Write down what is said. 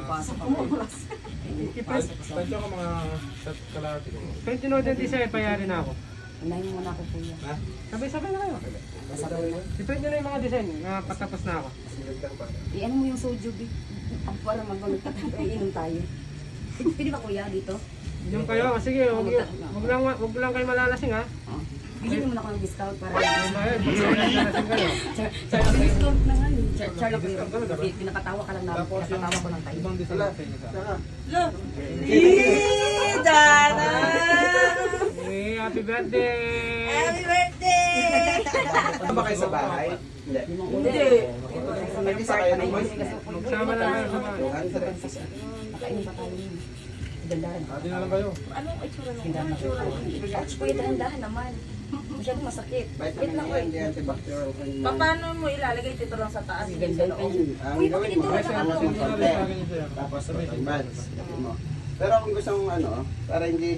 pasok ako. Tansya ko mga kalahati. Kung tinod yung design, payari na ako. Unahin muna ako kuya. Ha? Sabay-sabay na kayo. Masabay na. Depende na yung mga design, patapos na ako. Ano mo yung soju, bi? Para magulat ka tayo, inom tayo. Pwede ba kuya dito? Yung kayo, sige, wag lang kayo malalasing ha. Oh. Bigyan mo na ako ng discount para... Yung bayad, malalasing kayo. Discount na nga yun. Charlotte, pinakatawa ka lang namin. Pinakatawa ko lang tayo. Ibang design sa inyo sa akin. Dana! Hey, happy birthday! Happy birthday! Ano ba kayo sa bahay? Hindi. Hindi. Hindi sa kayo ng boys? Magsama na kayo sa bahay. Nakainin pa tayo yun. Dandahan. Ati na lang kayo. Anong itsura nung? Dandahan na tayo. Kuya, dahan-dahan naman. Masyadong masakit. Wait lang, wait. Paano mo ilalagay dito lang sa taas? Ganda yung pension. Ang Uy, gawin bakit mo, ito ano, nakakatawa? konti. Tapos cotton buds. Pero kung gusto mong ano, para hindi